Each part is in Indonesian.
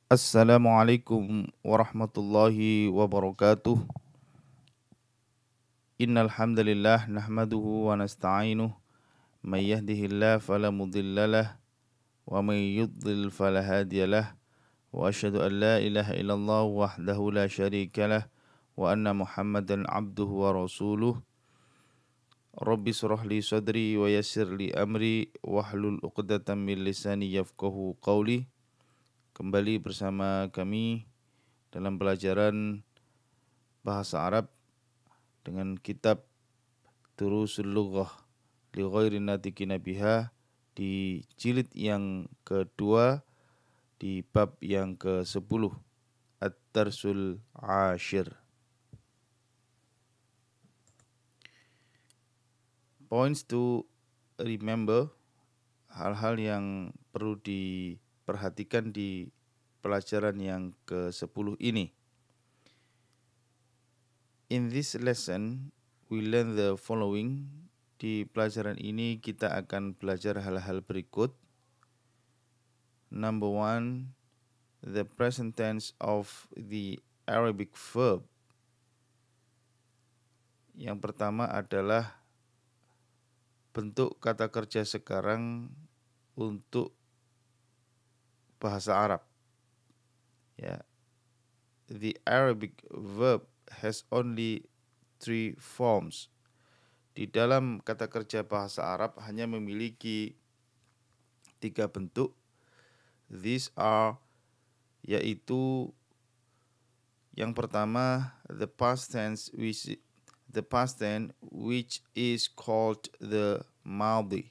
Assalamualaikum warahmatullahi wabarakatuh. Innal hamdalillah nahmaduhu wa nasta'inuh may yahdihillahu fala mudhillalah wa may yudlil fala hadiyalah wa asyhadu an la ilaha illallah wahdahu la syarikalah wa anna Muhammadan abduhu wa rasuluh. Rabbi shrah li sadri wa yassir li amri wahlul 'uqdatam min lisani yafqahu qawli. Kembali bersama kami dalam pelajaran bahasa Arab dengan kitab Durusul Lughah li ghairi natiqina biha di jilid yang kedua di bab yang ke-10 Ad-Darsul Ashir. Points to remember, hal-hal yang perlu diperhatikan di pelajaran yang ke-10 ini. In this lesson, we learn the following. Di pelajaran ini kita akan belajar hal-hal berikut. Number one, the present tense of the Arabic verb. Yang pertama adalah bentuk kata kerja sekarang untuk bahasa Arab. Ya. The Arabic verb has only 3 forms. Di dalam kata kerja bahasa Arab hanya memiliki 3 bentuk. These are, yaitu yang pertama the past tense which is called the madhi.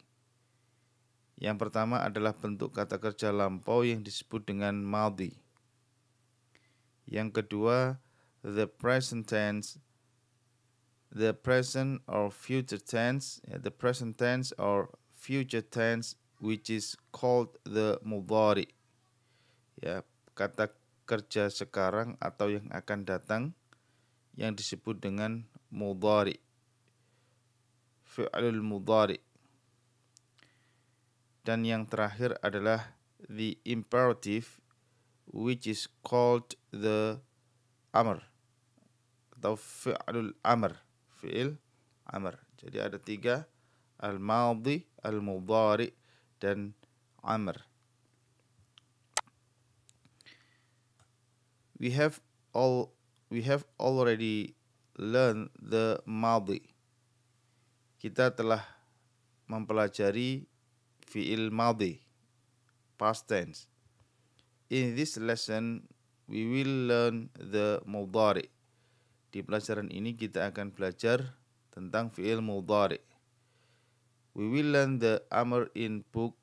Yang pertama adalah bentuk kata kerja lampau yang disebut dengan madhi. Yang kedua the present tense, the present or future tense, the present tense or future tense which is called the mudhari. Ya, kata kerja sekarang atau yang akan datang yang disebut dengan mudhari. Fi'lul mudhari. Dan yang terakhir adalah the imperative which is called the amr atau fi'lul amr, fi'il amr. Jadi ada 3, al-madhi, al-mudhari dan amr. We have already learned the madhi. Kita telah mempelajari fi'il madhi, past tense. In this lesson we will learn the mudhari. Di pelajaran ini kita akan belajar tentang fi'il mudhari. We will learn the amr in book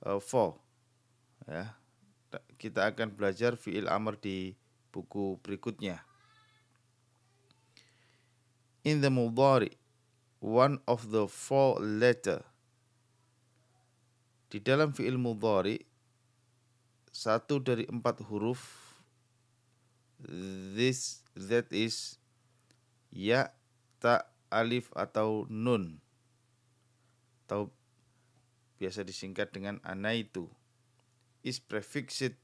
4. Ya. Kita akan belajar fi'il amr di buku berikutnya. In the mudhari, one of the 4 letter. Di dalam fi'il mudhari, 1 dari 4 huruf, that is ya, ta, alif atau nun, atau biasa disingkat dengan anaitu, is prefixed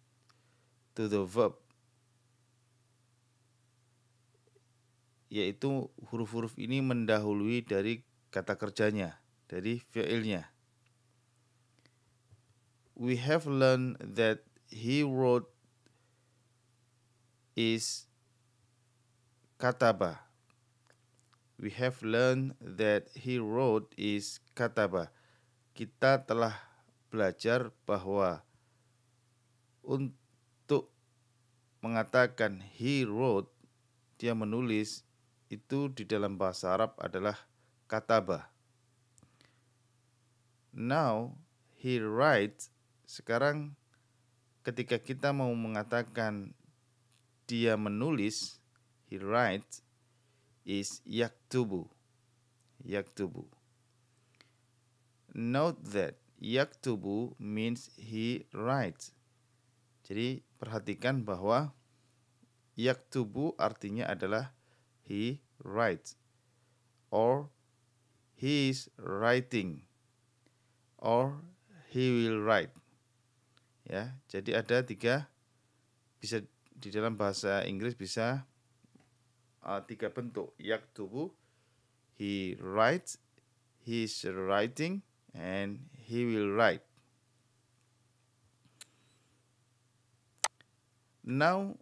to the verb, yaitu huruf-huruf ini mendahului dari kata kerjanya, dari fi'ilnya. We have learned that he wrote is kataba. We have learned that he wrote is kataba. Kita telah belajar bahwa untuk mengatakan he wrote, dia menulis, itu di dalam bahasa Arab adalah kataba. Now he writes. Sekarang ketika kita mau mengatakan dia menulis, he writes, is yaktubu. Yaktubu. Note that yaktubu means he writes. Jadi perhatikan bahwa yaktubu artinya adalah he writes, or he is writing, or he will write. Ya, jadi ada 3 bisa di dalam bahasa Inggris bisa 3 bentuk. Yaktubu, he writes, he's writing, and he will write. Now,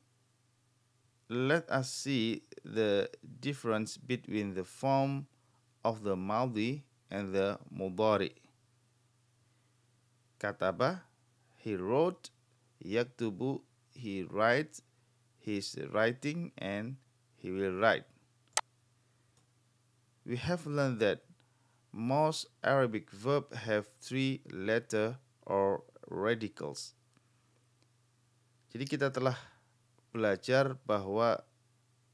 let us see the difference between the form of the madhi and the mudhari. Kataba, he wrote. Yaktubu, he writes. He's writing, and he will write. We have learned that most Arabic verbs have 3 letters or radicals. Jadi kita telah belajar bahwa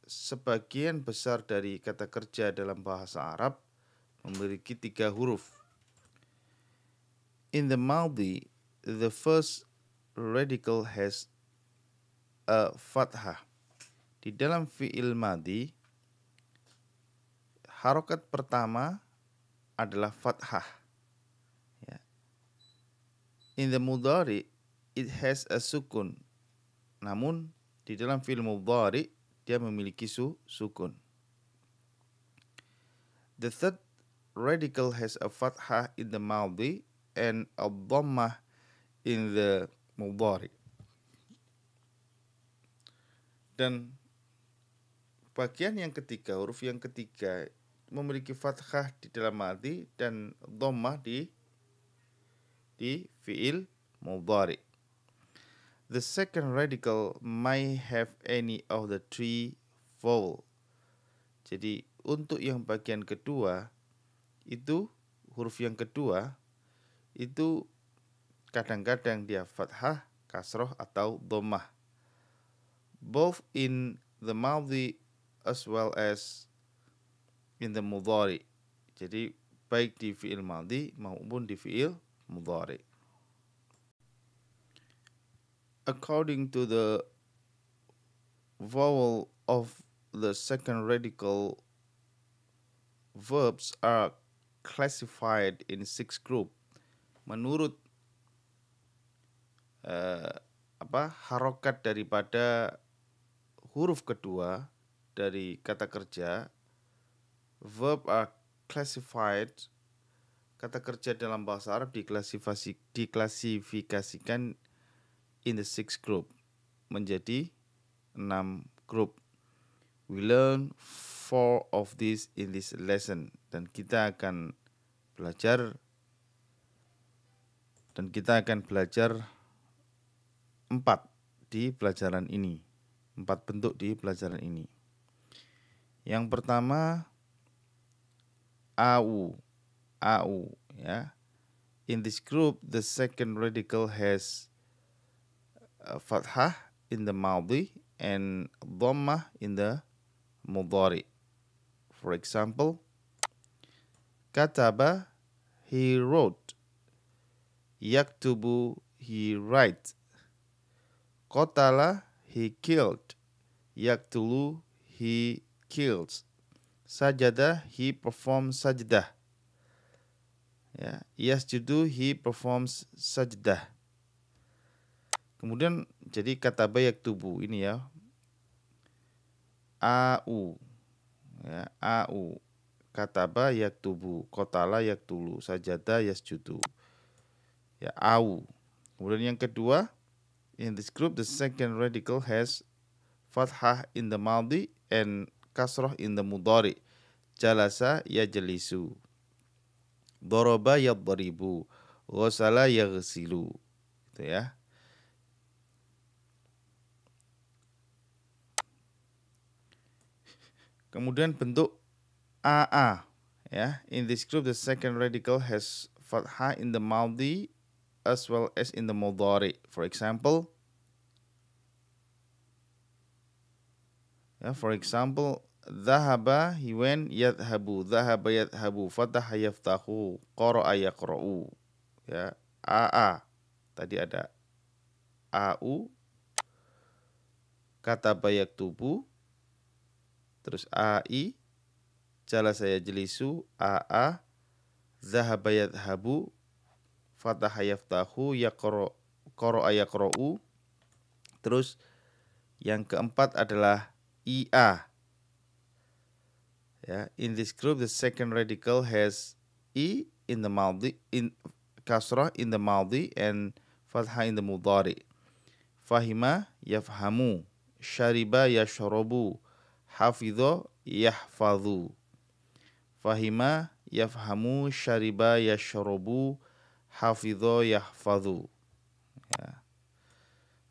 sebagian besar dari kata kerja dalam bahasa Arab memiliki 3 huruf. In the madhi, the first radical has a fathah. Di dalam fi'il madhi, harokat pertama adalah fathah. Ya. In the mudhari, it has a sukun. Namun di dalam fi'il mudhari dia memiliki sukun. The third radical has a fathah in the madhi and a dhammah in the mudhari. Dan bagian yang ketiga, huruf yang ketiga memiliki fathah di dalam madhi dan dhammah di fi'il mudhari. The second radical may have any of the 3 vowel. Jadi untuk yang bagian kedua itu huruf yang kedua itu kadang-kadang dia fathah, kasroh atau dhammah. Both in the madhi as well as in the mudhari. Jadi baik di fi'il madhi maupun di fi'il mudhari. According to the vowel of the second radical, verbs are classified in 6 group. Menurut harokat daripada huruf kedua dari kata kerja, verb are classified. Kata kerja dalam bahasa Arab diklasifikasikan in the 6 group, menjadi 6 grup. We learn 4 of these in this lesson, dan kita akan belajar 4 di pelajaran ini. 4 bentuk di pelajaran ini. Yang pertama au ya. In this group the second radical has fathah in the madhi and dhammah in the mudhari. For example, kataba, he wrote. Yaktubu, he writes. Qatala, he killed. Yaktulu, he kills. Sajada, he performs sajdah. Ya, yasjudu, he performs sajdah. Kemudian jadi kataba yaktubu ini ya. Au. Ya, au. Kataba yaktubu, qatala yaktulu, sajada yasjudu. Ya, au. Kemudian yang kedua, in this group the second radical has fathah in the madhi and kasroh in the mudhari. Jalasa yajlisu. Daraba yadribu. Ghasala yaghsilu. Itu ya. Kemudian bentuk AA ya. In this group the second radical has fathah in the madhi as well as in the mudhari. For example, dhahaba, he went, yadhabu, dhahaba yadhabu, fataha yaftahu, qara'a yaqra'u. Ya, AA. Tadi ada au, kataba yaktubu, terus ai, jalasa yajlisu, aa, dhahaba yadhabu, fataha yaftahu, qara'a yaqra'u. Terus Yang keempat adalah IA. Ya, in this group the second radical has I in the madhi, in kasrah in the madhi and fathah in the mudhari. Fahima yafhamu, syariba yashrabu, hafidha yahfadhu. Fahima yafhamu, syariba yashrabu, hafidha yahfadhu. Ya.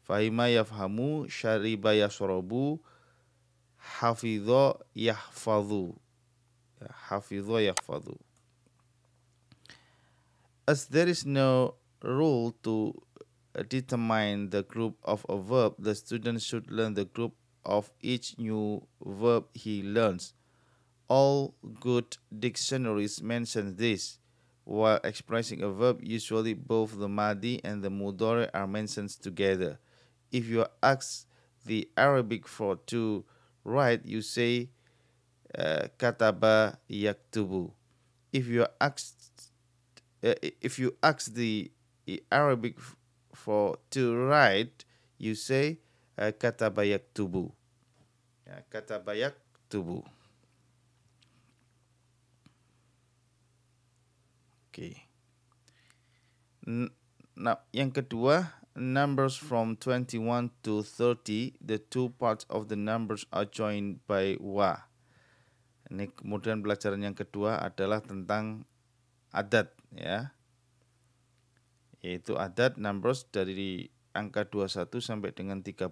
Fahima yafhamu, syariba yashrabu, hafidha yahfadhu. Ya, hafidha yahfadhu. As there is no rule to determine the group of a verb, the student should learn the group of each new verb he learns. All good dictionaries mention this. While expressing a verb, usually both the madi and the mudhari are mentioned together. If you ask the Arabic for to write, you say kataba yaktubu. If you ask the Arabic for to write, you say kataba yaktubu. Ya, kataba yaktubu. Okay. Nah, yang kedua, numbers from 21 to 30, the two parts of the numbers are joined by wa. Ini kemudian pelajaran yang kedua adalah tentang adat, ya. Yaitu adat numbers dari angka 21 sampai dengan 30.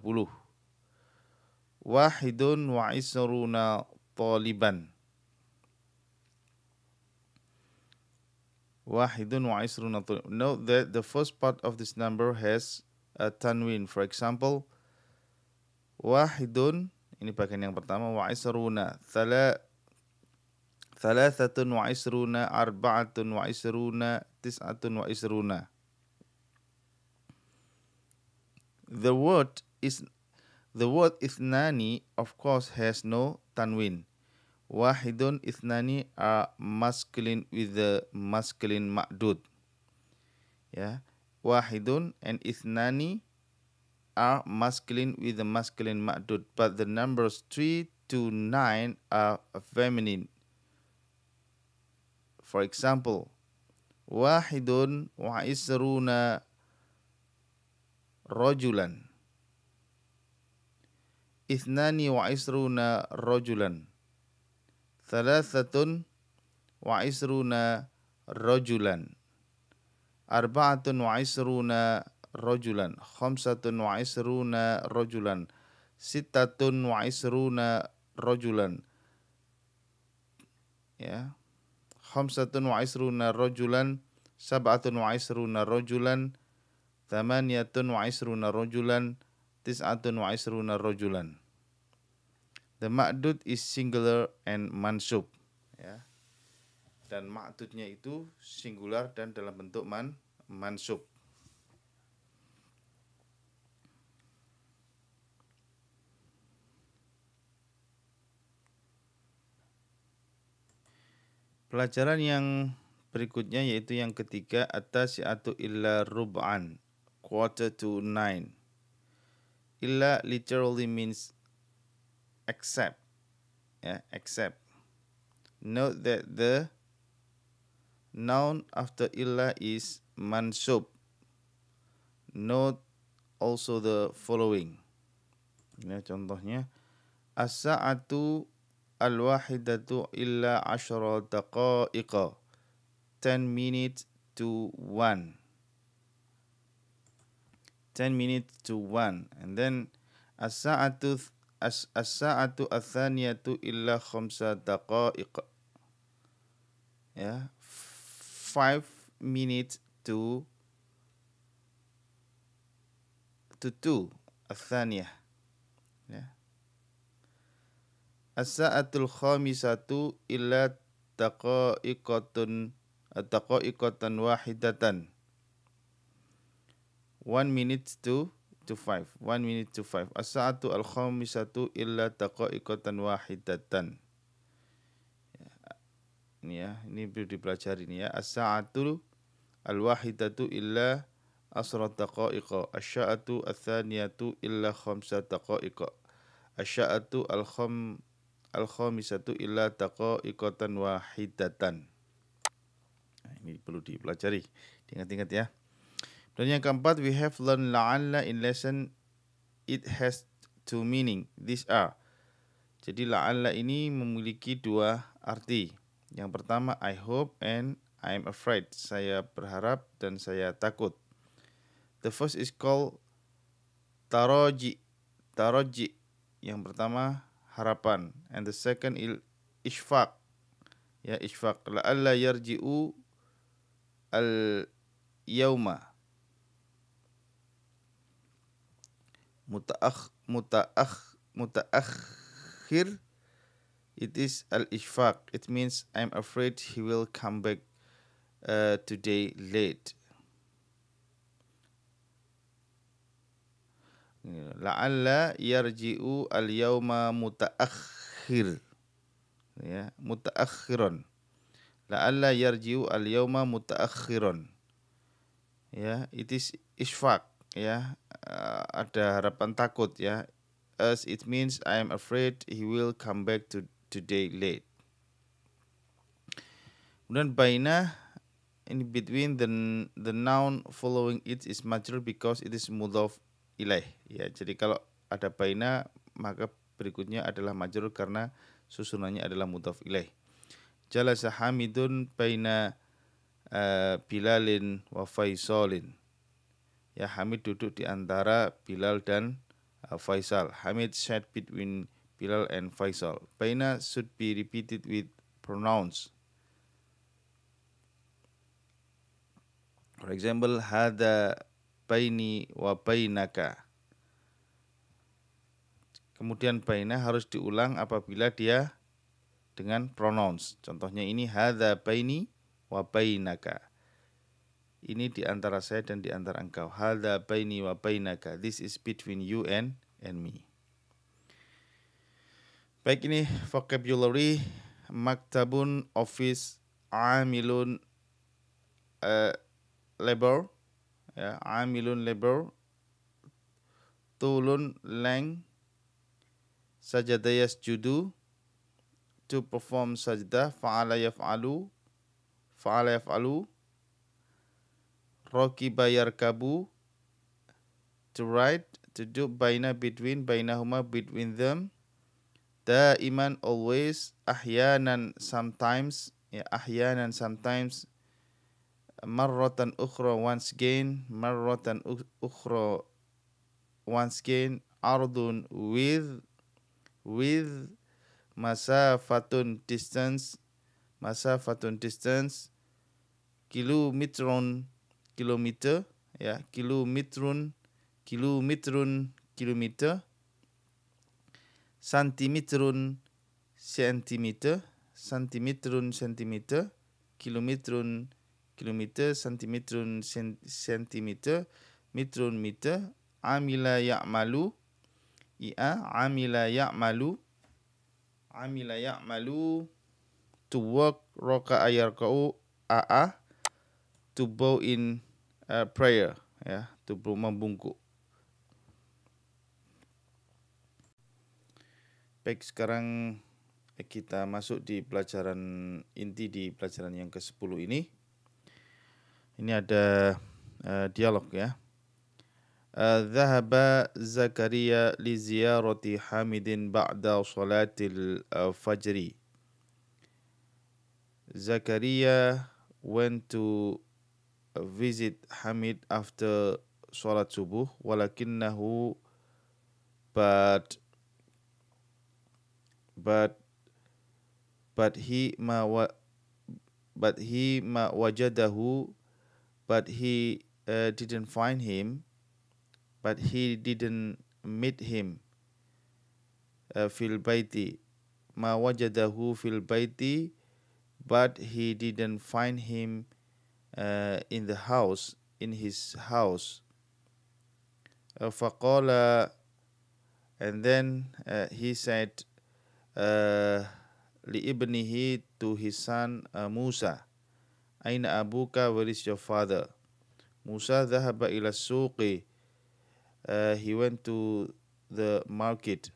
Wahidun wa isruna taliban. Wahidun wa isruna taliban. Note that the first part of this number has a tanwin. For example, wahidun, ini bagian yang pertama, wa isruna, thalathatun wa isruna, arba'atun wa isruna, tis'atun wa isruna. The word ithnani, of course, has no tanwin. Wahidun, ithnani are masculine with the masculine ma'dud. Ya, wahidun and ithnani are masculine with the masculine ma'dud, but the numbers 3 to 9 are feminine. For example, wahidun wa isruna rajulan, ithnani wa isruna rajulan, thalathatun wa isruna rajulan, arba'atun wa isruna rajulan, khamsatun wa isruna rajulan, sittatun wa isruna rajulan. Ya. Khamsatun wa isruna rajulan, sab'atun wa isruna rajulan, thamaniyatun wa isruna rajulan, tis'atun wa isruna rajulan. The ma'dud is singular and mansub, ya. Dan ma'dudnya itu singular dan dalam bentuk mansub. Pelajaran yang berikutnya yaitu yang ketiga, at-tasi'atu illa rub'an, quarter to 9. Illa literally means except. Yeah, except. Note that the noun after illa is mansub. Note also the following. Ini contohnya, as-sa'atu al-wahidatu illa 10 daqa'iqa, 10 minutes to 1. 10 minutes to 1. And then as-sa'atu ats-tsaniyatu illa 5 daqa'iq. Ya, 5 minutes to 2, ats-tsaniyah. Ya. As-sa'atul khamisatu illa daqa'iqatan wahidatan. 1 minute to 5. 1 minute to 5. As-sa'atu al-khamisatu illa daqa'iqatan wahidatan. Ini ya, ini perlu dipelajari ini ya. As-sa'atu al-wahidatu illa asra daqa'iqa. Asya'atu athaniyatu illa khamsa daqa'iqa. Asya'atu al-khamisatu illa daqa'iqatan wahidatan. Nah, ini perlu dipelajari, diingat-ingat ya. Dan yang keempat, we have learned la'alla in lesson. It has two meaning. These are. Jadi la'alla ini memiliki dua arti. Yang pertama, I hope and I am afraid. Saya berharap dan saya takut. The first is called taraji. Taraji. Yang pertama, harapan. And the second is ishfaq. Ya, ishfaq. La'alla yarji'u al-yawma. Mutaakhir, it is al-ishfaq. It means I'm afraid he will come back today late. La'alla yarji'u al-yawma mutaakhir. Ya, mutaakhiron. La'alla yarji'u al-yawma mutaakhiron. Ya, it is ishfaq. Ya, ada harapan takut ya. As it means I am afraid he will come back today late. Kemudian baina, in between the noun following it is majrur because it is mudhaf ilaih. Ya, jadi kalau ada baina maka berikutnya adalah majrur karena susunannya adalah mudhaf ilaih. Jalasa Hamidun baina Bilalin wa Faisalin. Ya, Hamid duduk di antara Bilal dan Faisal. Hamid sat between Bilal and Faisal. Baina should be repeated with pronouns. For example, hada baini wa bainaka. Kemudian baina harus diulang apabila dia dengan pronouns. Contohnya ini hada baini wa bainaka. Ini di antara saya dan di antara engkau. Hada baini wa bainaka. This is between you and me. Baik, ini vocabulary. Maktabun, office, amilun, labor, ya, amilun labor, tulun length, sajada yasjudu, to perform sajdah, fa'ala yaf'alu, rakiba yarkabu, to ride, to do, baina between, bainahuma between them, daiman always, ahyanan sometimes, ya, ahyanan sometimes, marratan ukhra once again, marratan ukhra once again, ardun with, masafatun distance, kilometer, ya, kilometer, santimetrun, sentimeter, kilometer, sentimeter, metrun, meter, amila ya'malu, amila ya'malu, to work, roka'a yarka'u, to bow in prayer, ya, to membungkuk. Baik, sekarang kita masuk di pelajaran inti di pelajaran yang ke-10 ini. Ini ada dialog ya. Dhahaba Zakaria li ziyarati Hamidin ba'da salatil fajri. Zakaria went to visit Hamid after salat subuh, walakinnahu but he ma wajadahu, but he didn't find him, but he didn't meet him fil baiti, ma wajadahu fil baiti, but he didn't find him in the house, in his house. Faqala, and then he said li ibnihi, to his son Musa, aina abuka, where is your father? Musa dhahaba ila suqi. He went to the market.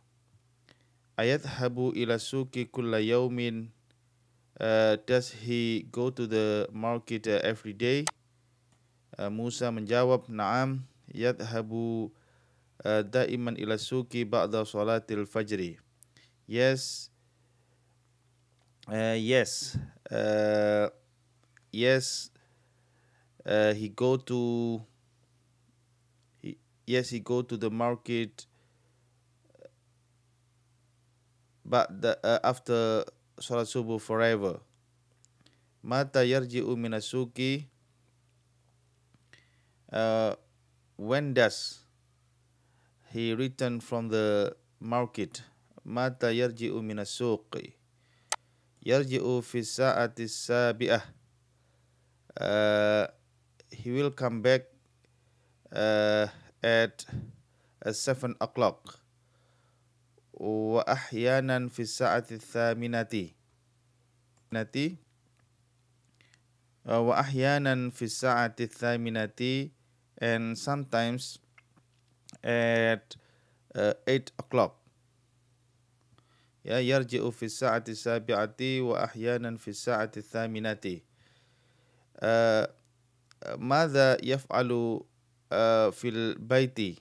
Ayadhabu ila suqi kulla yawmin. Does he go to the market every day? Musa menjawab, Naam, yadhabu daiman ila suqi ba'da salatil fajri. Yes, yes, yes. He go to Yes, he go to the market, but after salat subuh forever. Mata yarji'u minasuki. When does he return from the market? Mata yarji'u minasuki. Yarji'u fi sa'ati sabi'ah. He will come back at 7 o'clock. Wa ahyanan fi sa'ati thaminati. Wa ahyanan fi sa'ati thaminati, and sometimes at 8 o'clock. Ya, yarji'u fi sa'ati sabi'ati wa ahyanan fi sa'ati thaminati. Madha yaf'alu fil baiti.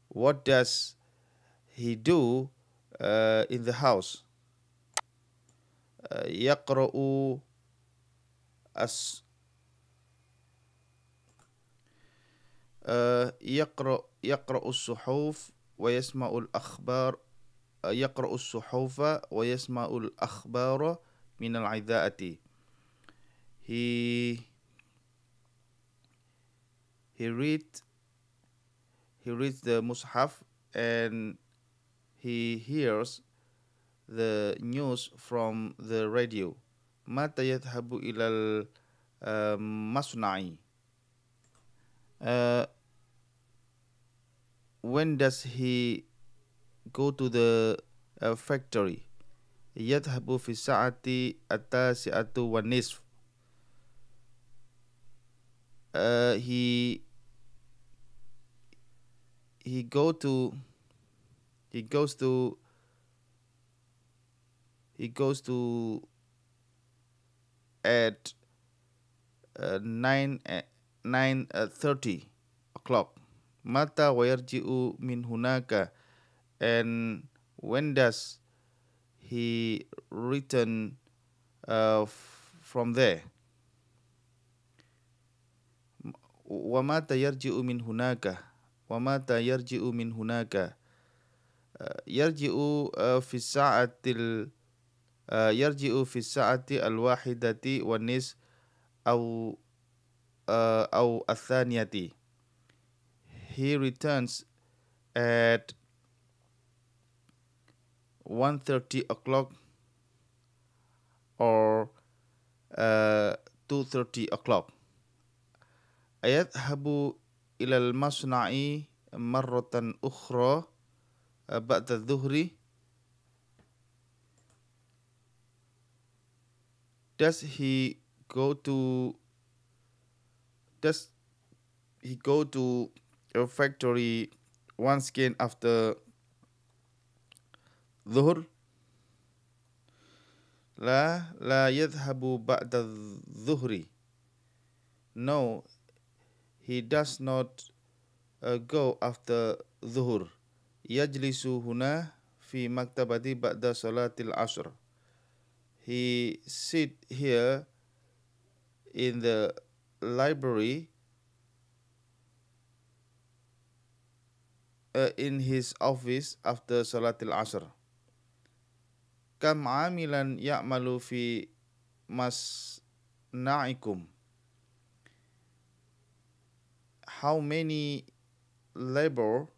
What does he do in the house? Yaqra'u as يقرأ الصحف ويسمع الأخبار يقرأ الصحف ويسمع الأخبار من الإذاعة. He reads the mushaf and he hears the news from the radio. Mata yadhabu ilal masna'i. When does he go to the factory? Yadhabu fi sa'ati at-tasi'atu wa nisf. He goes to at 9:30 o'clock. Mata wa yarji'u min hunaka, and when does he return from there? Wa mata yarji'u min hunaka. Wa mata yarji'u min hunaka. Yarji'u fi sa'atil yarji'u fi sa'ati al-wahidati wa nis au athaniyati. He returns at 1:30 o'clock or 2:30 o'clock. Ayadhabu ilal masna'i marratan ukhra ba'da dhuhri. Does he go to a factory once again after dhuhr? La yadhhabu ba'da dhuhri. No, he does not go after dhuhr. Yajlisu huna fi maktabati ba'da salatil asr. He sit here in the library in his office after salatil asr. Kam amilan ya'malu fi masna'ikum. How many labor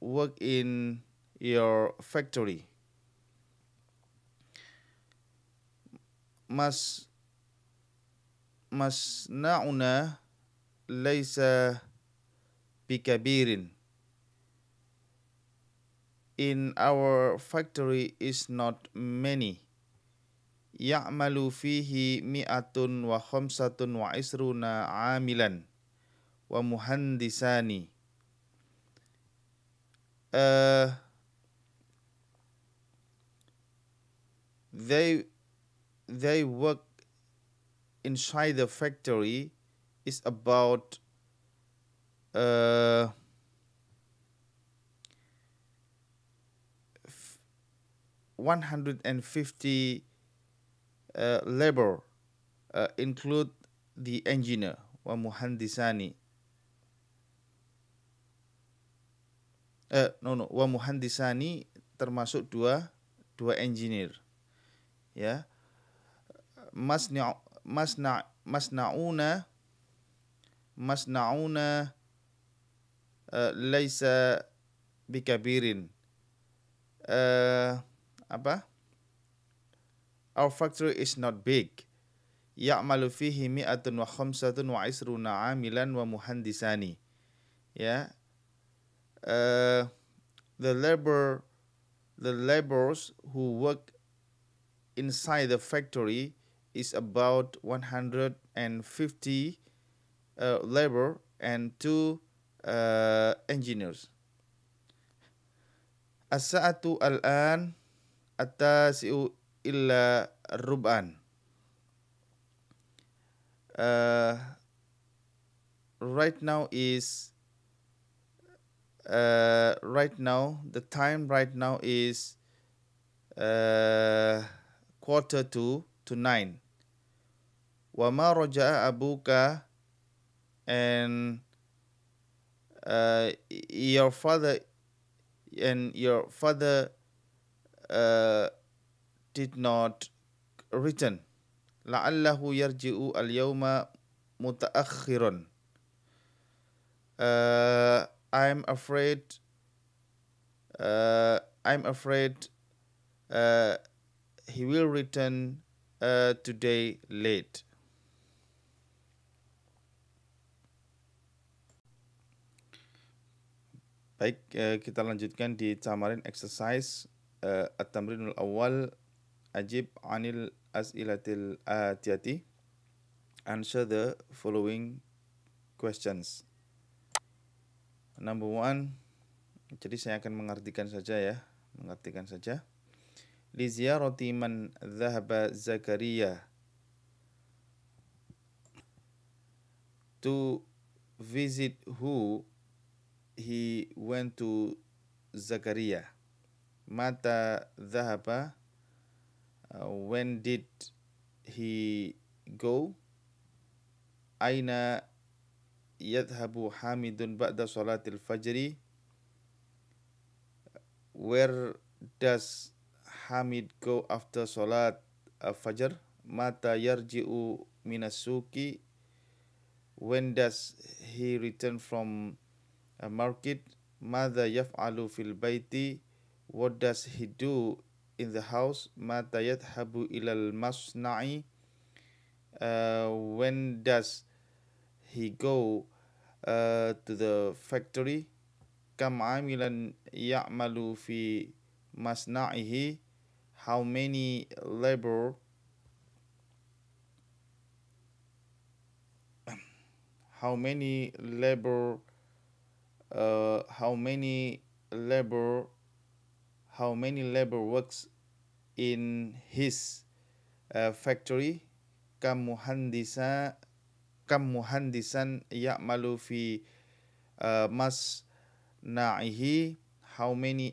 work in your factory? Masna'una laysa bikabirin. In our factory is not many. ya'malu fihi mi'atun wa khamsatun wa isruna amilan wa muhandisani. They work inside the factory is about 150 labor, include the engineer, wa muhandisani. Wa muhandisani termasuk dua engineer. Ya. Masna'una laisa bikabirin. Our factory is not big. Ya'malu fihi mi'atun wa khamsatun wa isruna amilan wa muhandisani. Ya. The laborers who work inside the factory is about 150 labor and 2 engineers. As-sa'atu al-an at-tasi'u illa rub'an. Right now the time right now is 8:45. Wa ma raja'a abuka, and your father did not return. La'allahu yarji'u al-yawma muta'akhiran. I'm afraid he will return today late. Baik, kita lanjutkan di tamarin exercise at-tamrinul awal, ajib anil as'ilatil atiyati. Answer the following questions. Number 1, jadi saya akan mengartikan saja. Li ziyarati man dhahaba Zakaria, to visit who he went to Zakaria. Mata dhahaba, when did he go? Aina yadhhabu Hamidun ba'da salatil fajri, where does Hamid go after salat fajr? Mata yarji'u minas suki, when does he return from a market? Madha yaf'alu fil baiti, what does he do in the house? Mata yadhhabu ilal masna'i, when does he go to the factory? Kam amilan ya'malu fi masna'ihi, how many labor works in his factory? Kam muhandisan ya'malu fi masna'ihi, how many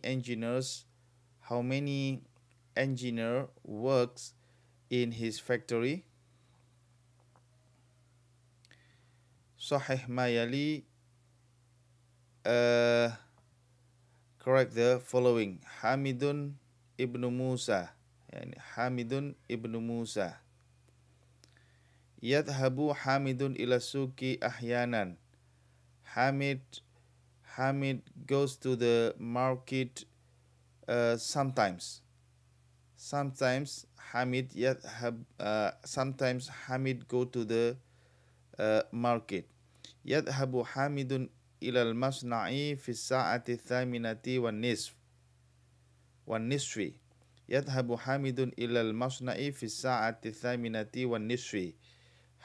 engineer works in his factory? Sahih ma yali, correct the following. Hamidun ibnu Musa, Hamidun ibnu Musa. Yadhabu Hamidun ila suki ahyanan, Hamid goes to the market sometimes. Sometimes Hamid go to the market. Yadhabu Hamidun ilal masna'i fi sa'ati thaminati wan nisfi. Yadhabu Hamidun ilal masna'i fi sa'ati thaminati wan nisfi.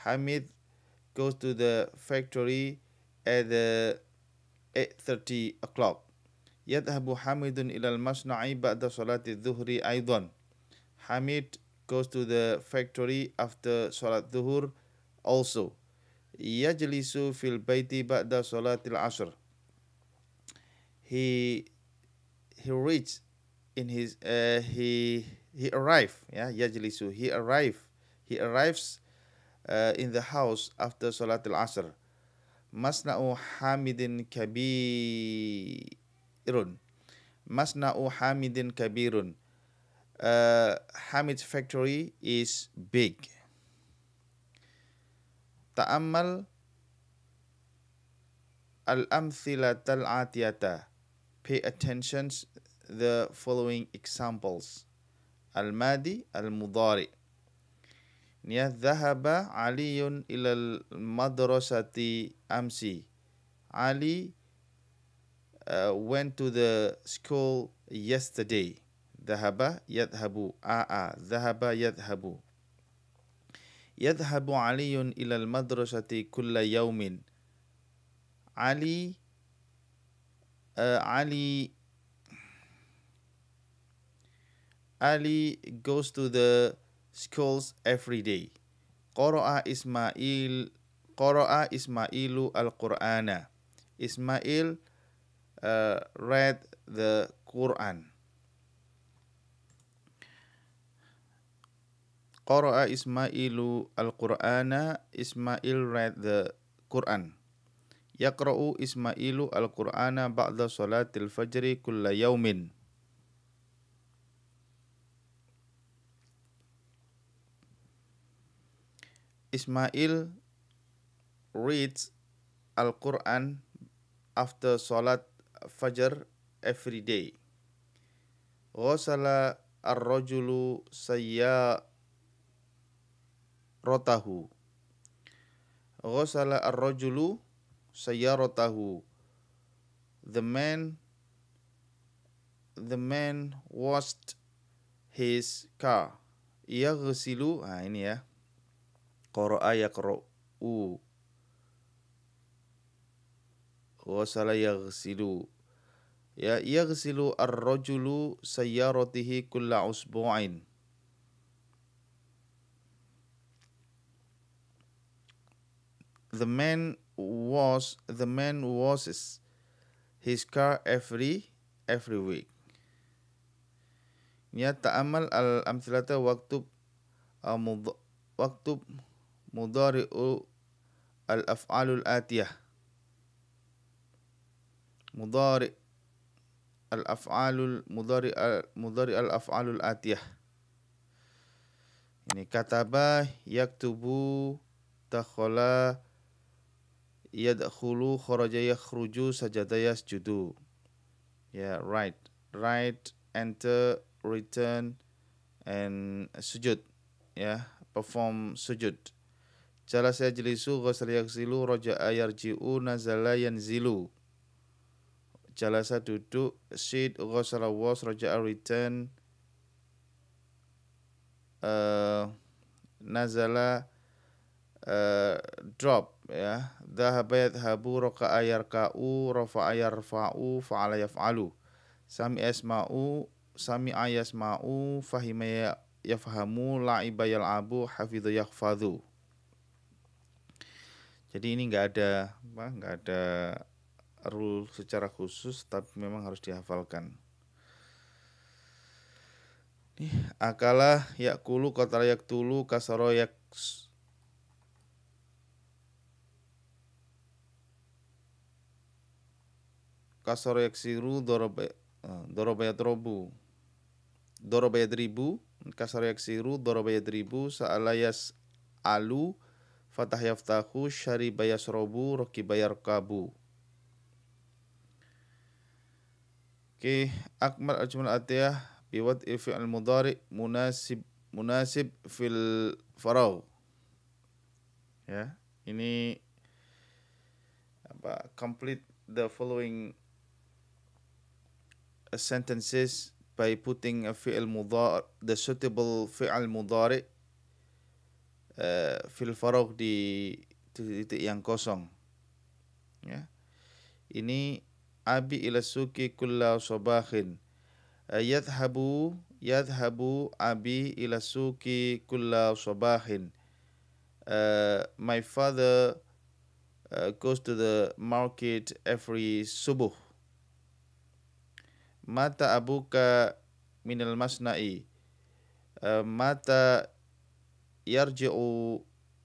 Hamid goes to the factory at 8:30 o'clock. Yadhabu Hamidun ilal masna'i ba'da salati dhuhri aidan. Hamid goes to the factory after salat dhuhur also. Yajlisu fil baiti ba'da salatil asr. He reached in his he arrived, yeah, yajlisu, he arrives in the house after salatil asr. Masna'u hamidin kabirun. Masna'u hamidin kabirun. Hamid's factory is big. Ta'ammal al-amthilatal atiyata. Pay attention the following examples. Al-madi, al-mudari. Ya, dhahaba Aliyun ilal madrasati amsi. Ali went to the school yesterday. Dhahaba yadhabu. Dhahaba yadhabu. Yadhabu Aliyun ilal madrasati kulla yawmin. Ali goes to the schools every day. Qara'a Ismailu al-Qur'ana. Ismail read the Quran. Qara'a Ismailu al-Qur'ana. Ismail read the Quran. Yaqra'u Ismailu al-Qur'ana ba'da salatil fajri kulla yawmin. Ismail reads Al-Quran after salat fajr every day. Ghasala ar-rajulu sayyaratahu. Ghasala ar-rajulu sayyaratahu. The man washed his car. Yaghsilu, ini ya. Qara'a yaqra'u. Ghasala yaghsilu. Ya, yaghsilu ar-rajulu sayyaratihi kulla usbu'ain. The man washes his car every week. Ya, ta'amal al-amthilata waktub mudari'u al-af'alul atiyah. Mudari al-af'alul atiyah. Ini kataba, yaktubu, dakhala, yadkhulu, kharaja, yakhruju, sajada, yasjudu. Ya, right, enter, return, and sujud. Ya, perform sujud. Jalasa yajlisu, ghasala yaghsilu, raja'a yarji'u, nazala yanzilu. Jalasa duduk, sit, ghasala was, raja'a return, nazala drop, ya. Dhahaba yadhabu, raka'a yarka'u, rafa'a yarfa'u, fa'ala yaf'alu. Sami'a yasma'u, fahima yafhamu, la'iba yal'abu, hafidha yakhfadhu. Jadi ini nggak ada rule secara khusus, tapi memang harus dihafalkan. Nih, akala yakulu, qatala yaktulu, kasara yaksiru, daraba yadrobu. Daraba yadribu, kasara yaksiru, daraba yadribu, sa'ala yas'alu, fatah yaftahu, syariba yasrobu, rakiba yarkabu. Oke, akmal ajmal atiyah biwad fi'il mudhari munasib fil faragh. Ya, ini complete the following sentences by putting a fi'il mudhari, the suitable fi'il mudhari fil faragh di titik yang kosong. Ya. Ini abi ila suki kulla sabahin. Yadhhabu abi ila suki kulla sabahin. My father goes to the market every subuh. Mata abuka minal masna'i. Mata yarji'u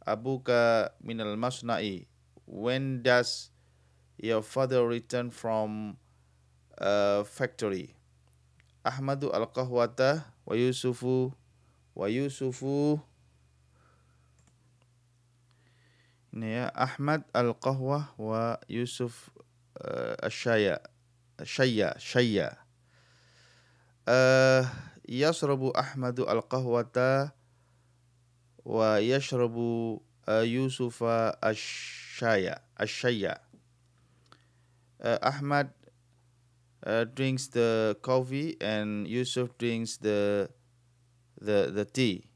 abuka minal masna'i. When does your father return from factory? Ahmadu al-qahwata wa Yusufu ini ya, Ahmad al-qahwah wa Yusuf syaya. Yashrabu Ahmadu al-qahwata wa yashrabu Yusufa syaya. Ahmad drinks the coffee and Yusuf drinks the tea.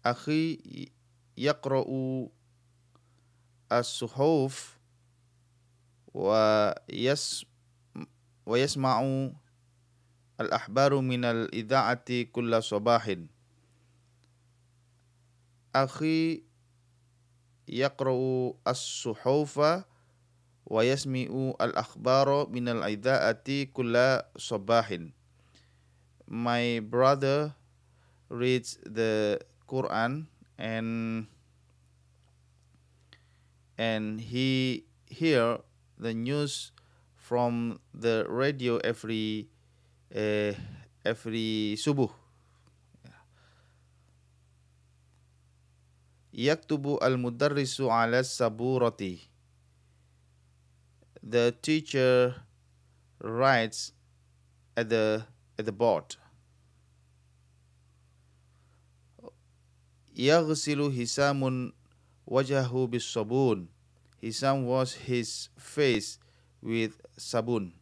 Akhi yaqra'u as-suhuf wa yasma'u al-ahbaru min al-idha'ati kulla sabahin. Akhi yaqra'u as-suhufa wa yasmi'u al-akhbara min al-idha'ati kulla sabahin. My brother reads the Quran and he hear the news from the radio every subuh. Yaktubu al-mudarrisu ala saburati. The teacher writes at the board. Yaghsilu Hisamun wajahu bis sabun. Hisam washes his face with sabun.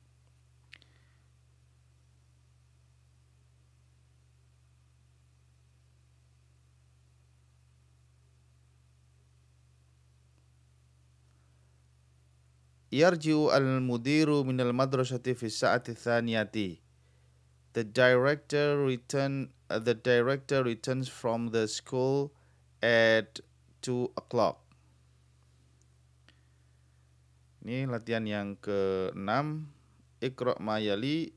Yarji'u al-mudiru min al-madrasati fi sa'ati thaniyati. The director returns from the school at 2 o'clock. Ini latihan yang ke-6. Iqra' ma yali,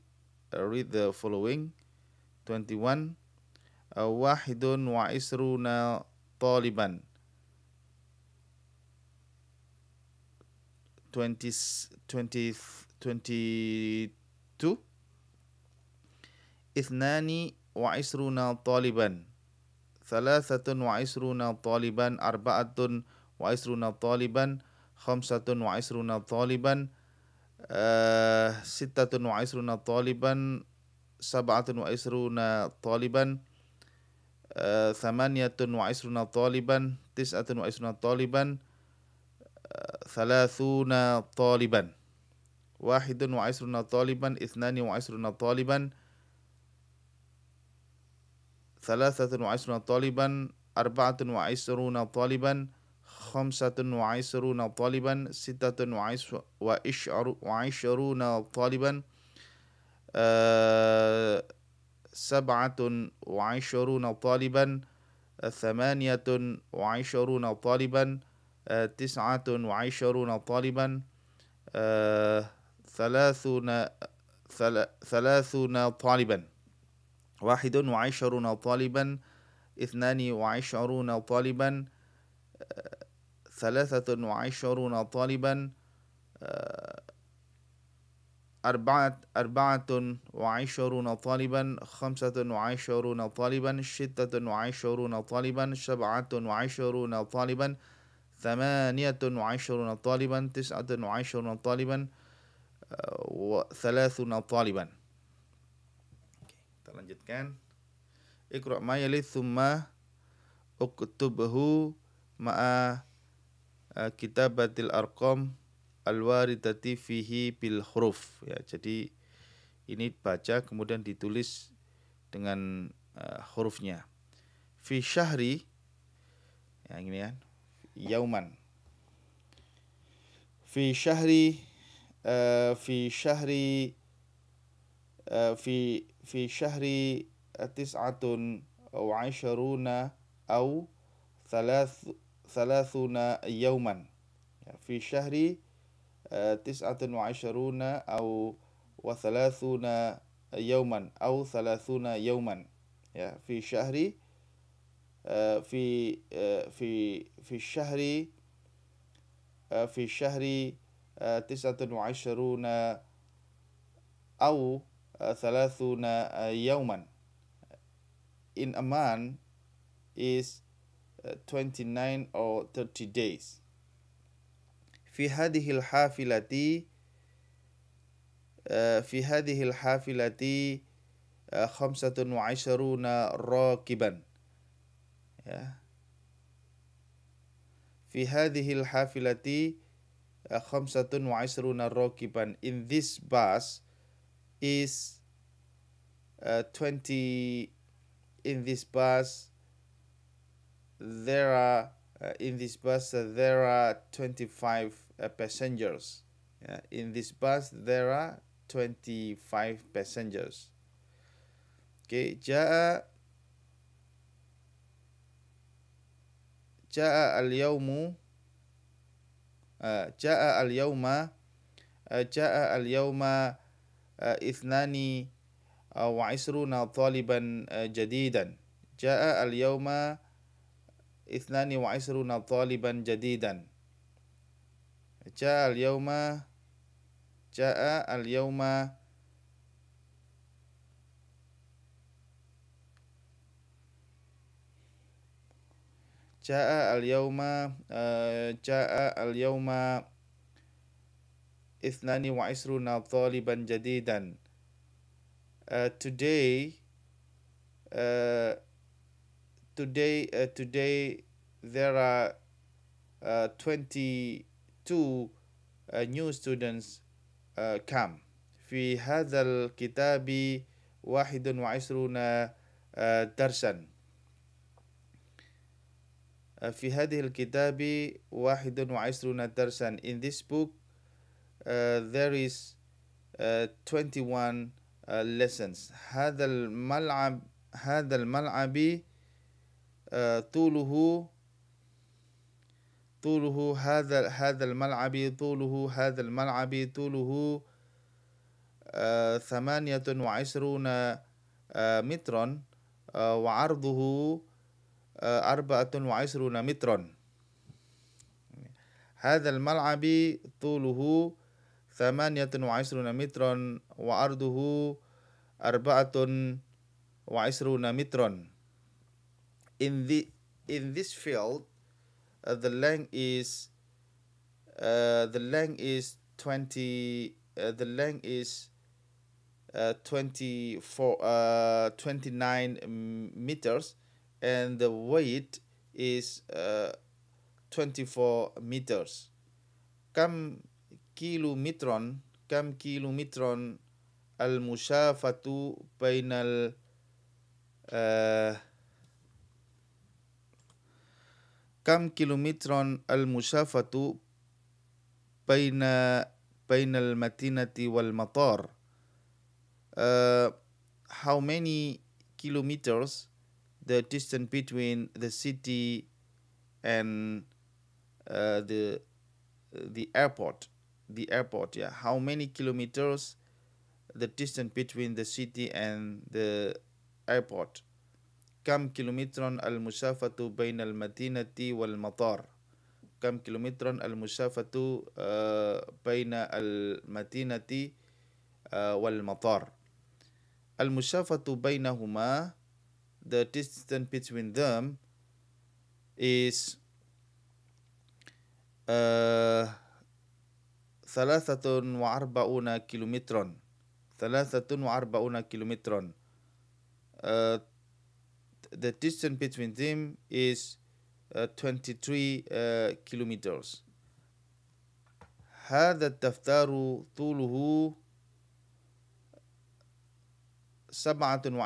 read the following. 21. Wahidun wa isruna taliban. 22. Ithnani wa isruna taliban. Thalathatun wa isruna taliban. Arba'atun wa isruna taliban. Khamsatun wa isruna taliban. Sittatun wa isruna taliban. Sab'atun wa isruna taliban. Thamaniyatun wa isruna taliban. Tis'atun wa isruna taliban. Thalathuna taliban. Wahidun wa isruna taliban. Ithnani wa isruna taliban. Thalathatun wa isruna taliban. Arba'atun wa isruna taliban. Khamsatun wa isruna taliban. Sittatun wa ishruna taliban. Sab'atun wa ishruna taliban. Thamaniyatun wa ishruna taliban. Tis'atun wa ishruna taliban. Thalathuna taliban. Wahidun wa ishruna taliban. Ithnani wa ishruna taliban. Thalathatun wa ishruna taliban. Arba'atun wa ishruna taliban. Khamsatun wa ishruna taliban. Sittatun wa ishruna taliban. Sab'atun wa ishruna taliban. Thamaniyatun wa ishruna taliban. Tis'atun wa ishruna taliban. Thalathuna taliban. Kita lanjutkan. Iqra' ma yali thumma uktubhu ma'a kitabatil arqam al-waridati fihi bil huruf. Ya, jadi Ini baca kemudian ditulis dengan hurufnya. Fi syahri, yang ini kan, yauman. Fi syahri, fi syahri, fi syahri tis'atun wa 'asharuna au thalathuna yauman. Fi syahri tis'atun wa 'asharuna au wa thalathuna yauman au thalathuna yauman. Ya, fi syahri في الشهر في الشهر 29 أو 30 يوما. In a month is 29 or 30 days. في هذه الحافلة 25 راكبا. في هذه الحافلة 25 راكبا. In this bus is 20. In this bus there are 25 passengers. In this bus there are 25 passengers. Okay, جاء اليوم اثنان وعشرون طالبا جديدا. جاء اليوم 22 طالبا جديدا. جاء اليوم جاء اليوم 22 طالبا جديدا. Today there are 22 new students come. في هذا الكتاب 21 درسا. في هذه الكتاب 21 درسا. In this book there is 21 lessons. هذا الملعب طوله هذا الملعب طوله 28 مترا وعرضه 24 مترا. هذا الملعب طوله 28 مترا وعرضه 24 مترا. In this field the length is 29 meters and the weight is 24 meters. كم كيلومترا المسافة بين كم كيلومترا المسافة بين المدينة والمطار. How many kilometers the distance between the city and the airport. Yeah. How many kilometers the distance between the city and the airport. كم كيلومترا المسافة بين المدينة والمطار. كم كيلومترا المسافة بين المدينة والمطار. المسافة بينهما, the distance between them is 43 كيلومترا. 43 كيلومترا. The distance between them is 23 kilometers. هذا الدفتر طوله 27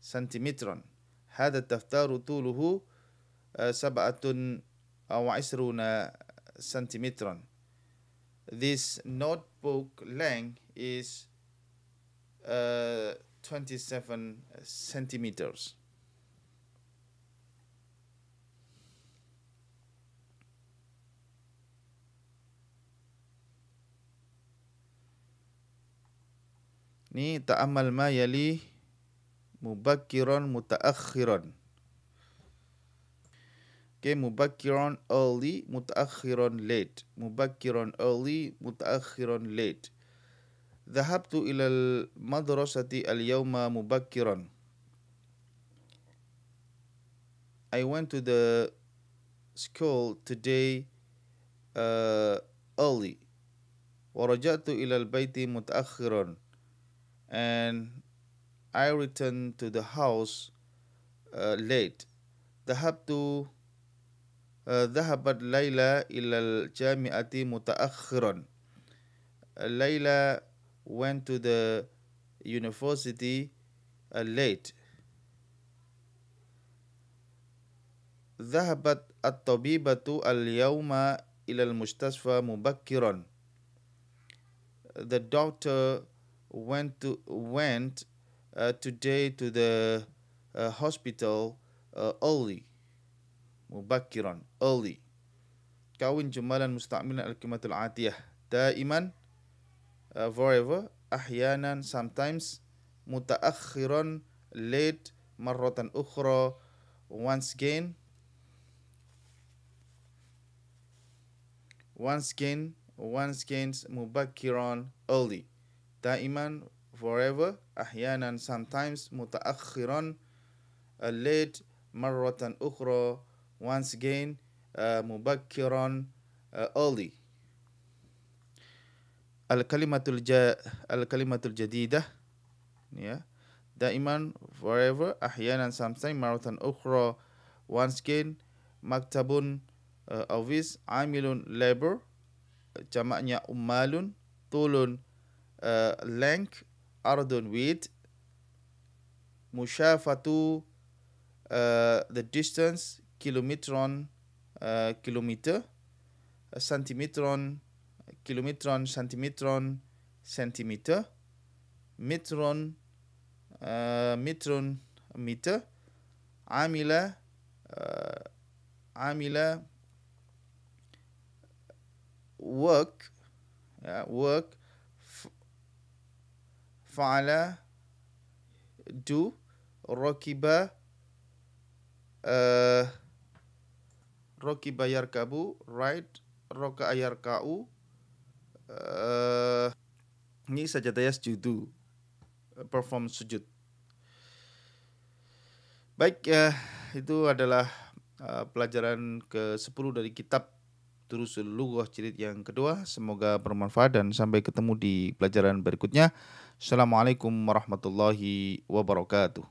سنتيمترا. هذا الدفتر طوله 27 سنتيمترا. This notebook length is 27 centimeters. Ni ta'amal ma yali mubakkiran mutaakhiran. Okay, mubakkiran early, mutaakhiran late. Mubakkiran early, mutaakhiran late. ذهبت إلى المدرسة اليوم مبكرا. I went to the school today early. ورجعت إلى البيت متأخرا. And I returned to the house late. ذهبت ليلى إلى الجامعة متأخرا. Layla went to the university late. ذهبت الطبيبة اليوم إلى المستشفى مبكرا. The doctor went today to the hospital early. مبكرا early. كون جمالا مستعملا الكلمة العاتية. دائما forever, أحيانا sometimes, متأخرا late, مرة أخرى once again, مبكرا early. دائما forever, أحيانا sometimes, متأخرا late, مرة أخرى once again, مبكرا early. الكلمة الجديدة دائما forever, أحيانا sometimes, مرة أخرى once again. مكتب office. عامل labor, jamaknya ummalun. طول length. أرض width. مشافة the distance. kilometron kilometer. kilometron centimetron centimeter. metron meter. عامل work فعل do. ركب يركب ride. ركع يركع. Ini sajada yasjudu, perform sujud. Baik, itu adalah pelajaran ke-10 dari kitab Durusul Lughah jilid yang kedua. Semoga bermanfaat dan sampai ketemu di pelajaran berikutnya. Assalamualaikum warahmatullahi wabarakatuh.